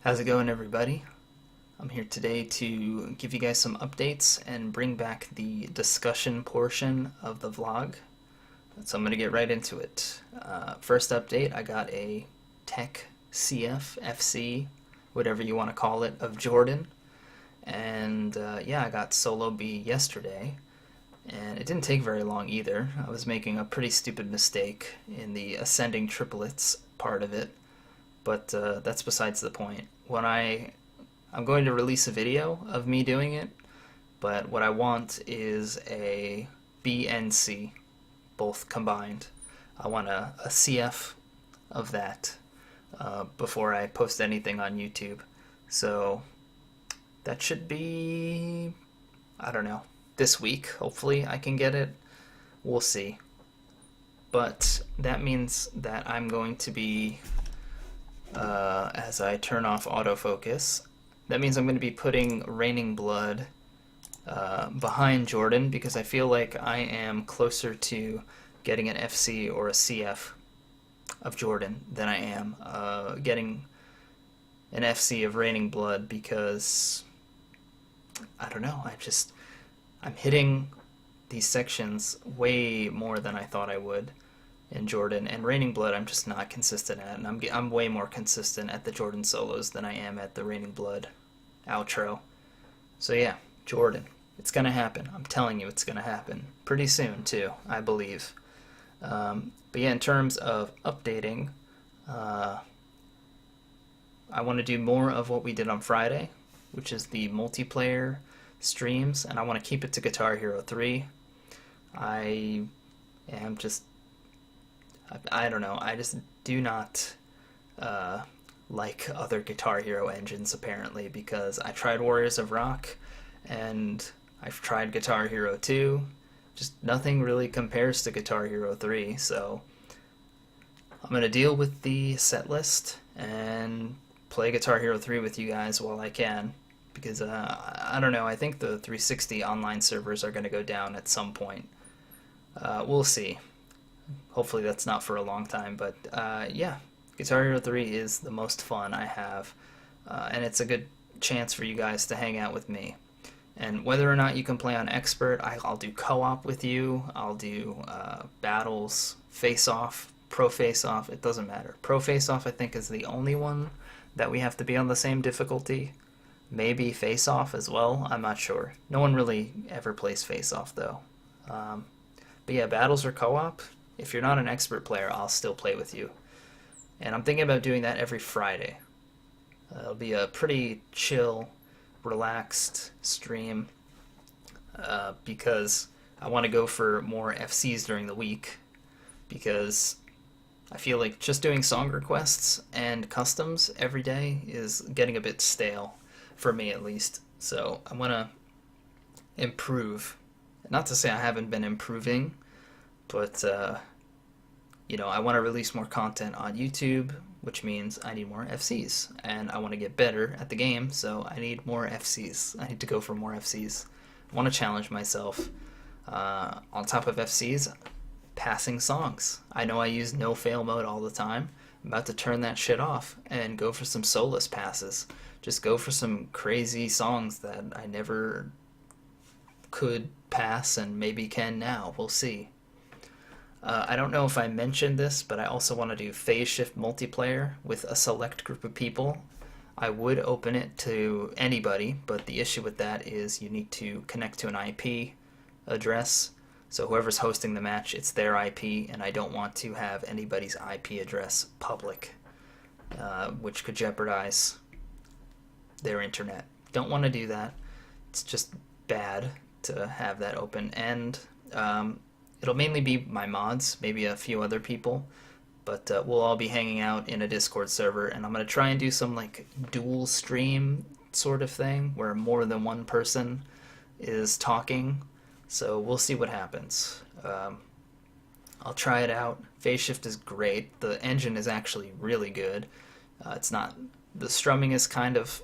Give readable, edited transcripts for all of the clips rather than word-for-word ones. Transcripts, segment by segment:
How's it going, everybody? I'm here today to give you guys some updates and bring back the discussion portion of the vlog. So I'm going to get right into it. First update, I got a Tech CF, FC, whatever you want to call it, of Jordan. And yeah, I got Solo B yesterday. And it didn't take very long either. I was making a pretty stupid mistake in the ascending triplets part of it. But that's besides the point. I'm going to release a video of me doing it, but what I want is a B and C, both combined. I want a CF of that before I post anything on YouTube. So that should be, I don't know, this week. Hopefully I can get it. We'll see. But that means that I'm going to be, as I turn off autofocus, that means I'm going to be putting Raining Blood behind Jordan because I feel like I am closer to getting an FC or a CF of Jordan than I am getting an FC of Raining Blood because, I don't know, I'm hitting these sections way more than I thought I would in Jordan, and Raining Blood I'm just not consistent at, and I'm way more consistent at the Jordan solos than I am at the Raining Blood outro. So yeah, Jordan, it's gonna happen. I'm telling you, it's gonna happen pretty soon too, I believe. But yeah, in terms of updating, I want to do more of what we did on Friday, which is the multiplayer streams, and I want to keep it to Guitar Hero 3. I don't know, I just do not like other Guitar Hero engines apparently, because I tried Warriors of Rock and I've tried Guitar Hero 2. Just nothing really compares to Guitar Hero 3, so I'm going to deal with the set list and play Guitar Hero 3 with you guys while I can, because I don't know, I think the 360 online servers are going to go down at some point. We'll see. Hopefully that's not for a long time, but yeah, Guitar Hero 3 is the most fun I have, and it's a good chance for you guys to hang out with me. And whether or not you can play on Expert, I'll do co-op with you, I'll do battles, face-off, pro face-off, it doesn't matter. Pro face-off I think is the only one that we have to be on the same difficulty. Maybe face-off as well, I'm not sure. No one really ever plays face-off though. But yeah, battles or co-op, if you're not an expert player, I'll still play with you. And I'm thinking about doing that every Friday. It'll be a pretty chill, relaxed stream because I want to go for more FCs during the week, because I feel like just doing song requests and customs every day is getting a bit stale, for me at least. So I want to improve. Not to say I haven't been improving, but you know, I want to release more content on YouTube, which means I need more FCs, and I want to get better at the game, so I need more FCs. I need to go for more FCs. I want to challenge myself. On top of FCs, passing songs. I know I use no fail mode all the time. I'm about to turn that shit off and go for some solus passes. Just go for some crazy songs that I never could pass and maybe can now. We'll see. I don't know if I mentioned this, but I also want to do phase shift multiplayer with a select group of people. I would open it to anybody, but the issue with that is you need to connect to an IP address. So whoever's hosting the match, it's their IP, and I don't want to have anybody's IP address public, which could jeopardize their internet. Don't want to do that. It's just bad to have that open, and it'll mainly be my mods, maybe a few other people, but we'll all be hanging out in a Discord server, and I'm going to try and do some like dual stream sort of thing where more than one person is talking, so we'll see what happens. I'll try it out. Phase shift is great. The engine is actually really good. It's not, the strumming is kind of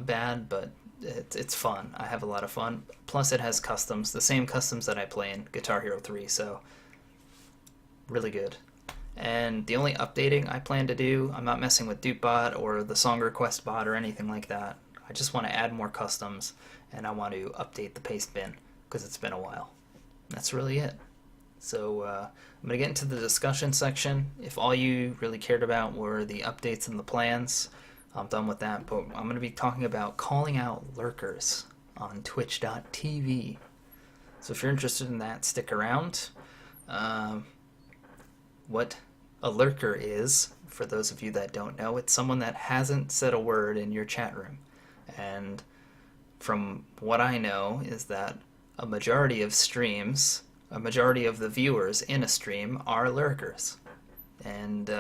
bad, but it's fun. I have a lot of fun. Plus it has customs, the same customs that I play in Guitar Hero 3, so really good. And the only updating I plan to do, I'm not messing with dupebot or the song request bot or anything like that. I just want to add more customs, and I want to update the paste bin because it's been a while. That's really it. So I'm going to get into the discussion section. If all you really cared about were the updates and the plans, I'm done with that. But I'm going to be talking about calling out lurkers on twitch.tv. So if you're interested in that, stick around. What a lurker is, for those of you that don't know, it's someone that hasn't said a word in your chat room. And from what I know is that a majority of streams, a majority of the viewers in a stream are lurkers. And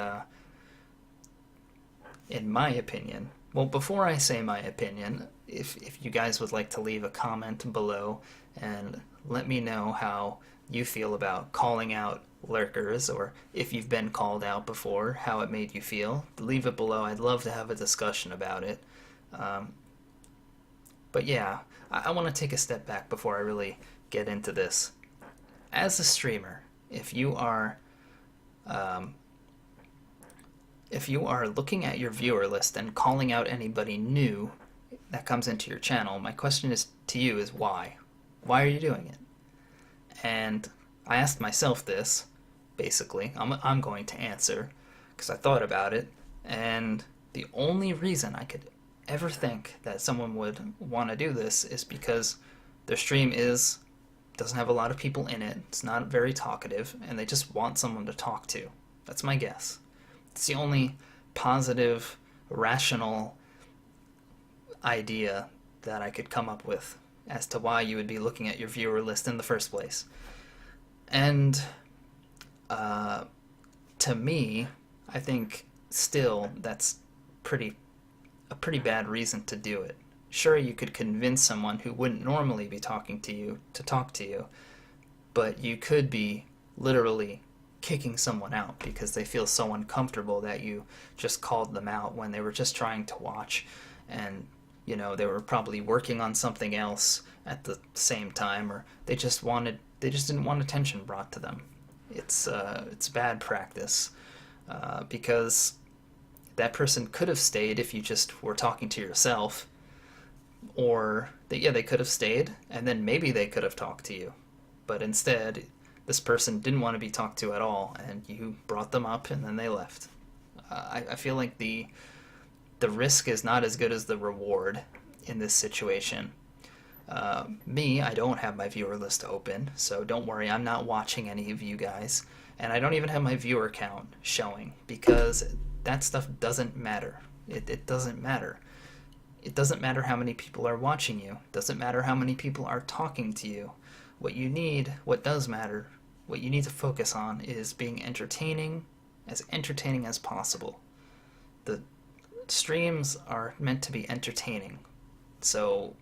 in my opinion, well, before I say my opinion, if you guys would like to leave a comment below and let me know how you feel about calling out lurkers, or if you've been called out before, how it made you feel, leave it below. I'd love to have a discussion about it. But yeah, I want to take a step back before I really get into this. As a streamer, if you are looking at your viewer list and calling out anybody new that comes into your channel, my question to you is why? Why are you doing it? And I asked myself this, basically. I'm going to answer because I thought about it, and the only reason I could ever think that someone would want to do this is because their stream doesn't have a lot of people in it, it's not very talkative, and they just want someone to talk to. That's my guess. It's the only positive, rational idea that I could come up with as to why you would be looking at your viewer list in the first place. And to me, I think still that's a pretty bad reason to do it. Sure, you could convince someone who wouldn't normally be talking to you to talk to you, but you could be literally kicking someone out because they feel so uncomfortable that you just called them out when they were just trying to watch, and they were probably working on something else at the same time, or they just didn't want attention brought to them. It's bad practice because that person could have stayed if you just were talking to yourself, or they could have stayed and then maybe they could have talked to you, but instead this person didn't want to be talked to at all, and you brought them up and then they left. I feel like the risk is not as good as the reward in this situation. I don't have my viewer list open, so don't worry, I'm not watching any of you guys, and I don't even have my viewer count showing because that stuff doesn't matter. It doesn't matter. It doesn't matter how many people are watching you. It doesn't matter how many people are talking to you. What does matter, what you need to focus on is being entertaining as possible. The streams are meant to be entertaining, so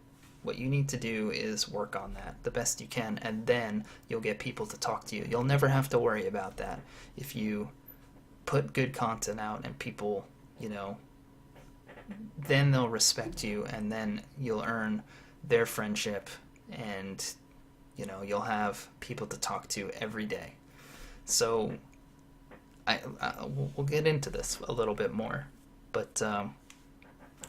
what you need to do is work on that the best you can, and then you'll get people to talk to you. You'll never have to worry about that if you put good content out and people, then they'll respect you, and then you'll earn their friendship, and you'll have people to talk to every day. So we'll get into this a little bit more, but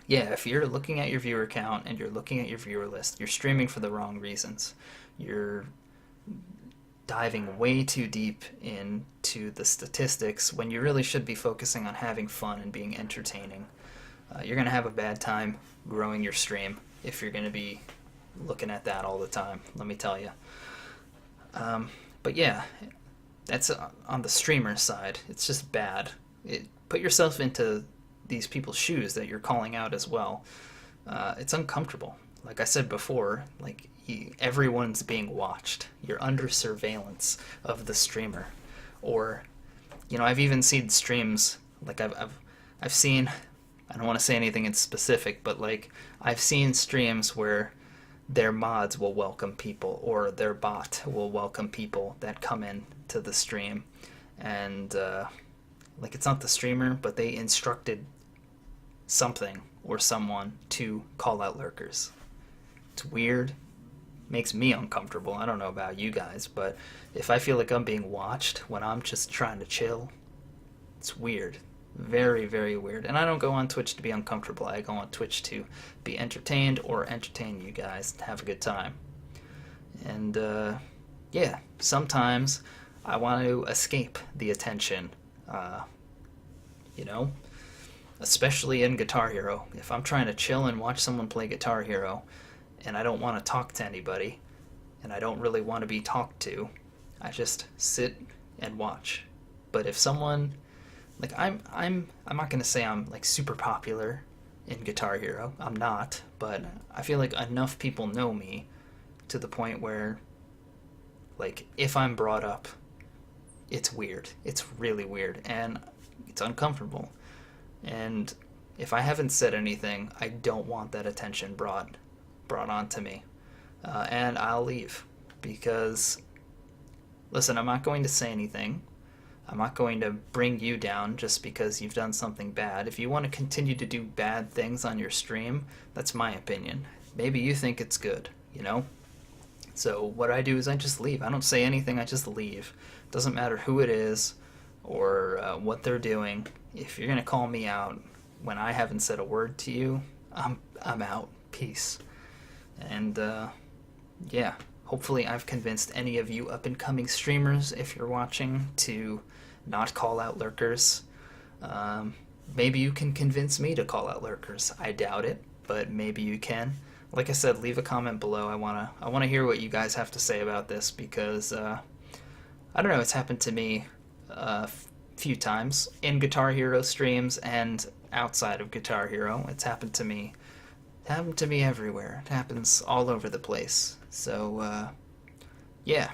yeah, if you're looking at your viewer count and you're looking at your viewer list, you're streaming for the wrong reasons. You're diving way too deep into the statistics when you really should be focusing on having fun and being entertaining. You're going to have a bad time growing your stream if you're going to be looking at that all the time, let me tell you. But yeah, that's on the streamer side. It's just bad. Put yourself into these people's shoes that you're calling out as well. It's uncomfortable. Like I said before, everyone's being watched. You're under surveillance of the streamer. Or, I've even seen streams, I've seen, I don't want to say anything in specific, but I've seen streams where their mods will welcome people, or their bot will welcome people that come in to the stream, and it's not the streamer, but they instructed something or someone to call out lurkers. It's weird, makes me uncomfortable. I don't know about you guys, but if I feel like I'm being watched when I'm just trying to chill, It's weird. Very, very weird. And I don't go on Twitch to be uncomfortable. I go on Twitch to be entertained or entertain you guys and have a good time. And yeah, sometimes I want to escape the attention, you know, especially in Guitar Hero. If I'm trying to chill and watch someone play Guitar Hero and I don't want to talk to anybody and I don't really want to be talked to, I just sit and watch. But if someone, like, I'm not gonna say I'm like super popular in Guitar Hero. I'm not, but I feel like enough people know me to the point where, like, if I'm brought up, it's weird. It's really weird, and it's uncomfortable. And if I haven't said anything, I don't want that attention brought onto me, and I'll leave because, listen, I'm not going to say anything. I'm not going to bring you down just because you've done something bad. If you want to continue to do bad things on your stream, that's my opinion. Maybe you think it's good, you know? So what I do is I just leave. I don't say anything, I just leave. Doesn't matter who it is or what they're doing. If you're going to call me out when I haven't said a word to you, I'm out. Peace. And yeah, hopefully I've convinced any of you up-and-coming streamers, if you're watching, to not call out Lurkers. Maybe you can convince me to call out Lurkers. I doubt it, but maybe you can. Like I said, leave a comment below. I wanna hear what you guys have to say about this because I don't know. It's happened to me a few times in Guitar Hero streams and outside of Guitar Hero. It's happened to me. It happened to me everywhere. It happens all over the place. So yeah.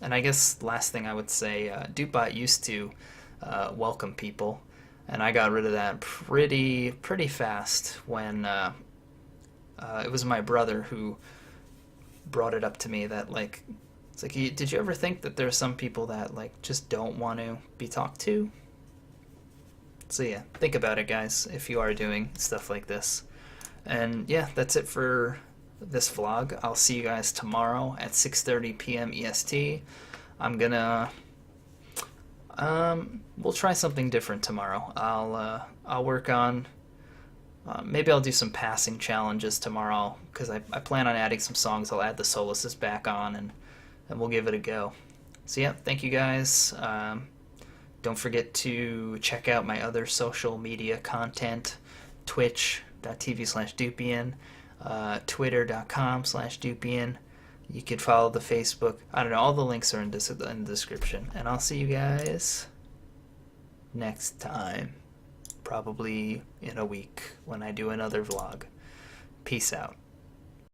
And I guess last thing I would say, Doopbot used to welcome people, and I got rid of that pretty fast when it was my brother who brought it up to me that, like, it's like, did you ever think that there's some people that, like, just don't want to be talked to? So yeah, think about it, guys, if you are doing stuff like this. And yeah, that's it for this vlog. I'll see you guys tomorrow at 6:30 p.m. EST. I'm gonna we'll try something different tomorrow. I'll work on maybe I'll do some passing challenges tomorrow because I plan on adding some songs. I'll add the soloists back on and we'll give it a go. So yeah, thank you guys. Don't forget to check out my other social media content, twitch.tv/doopian, twitter.com/doopian. You could follow the Facebook. I don't know, all the links are in the description. And I'll see you guys next time. Probably in a week when I do another vlog. Peace out.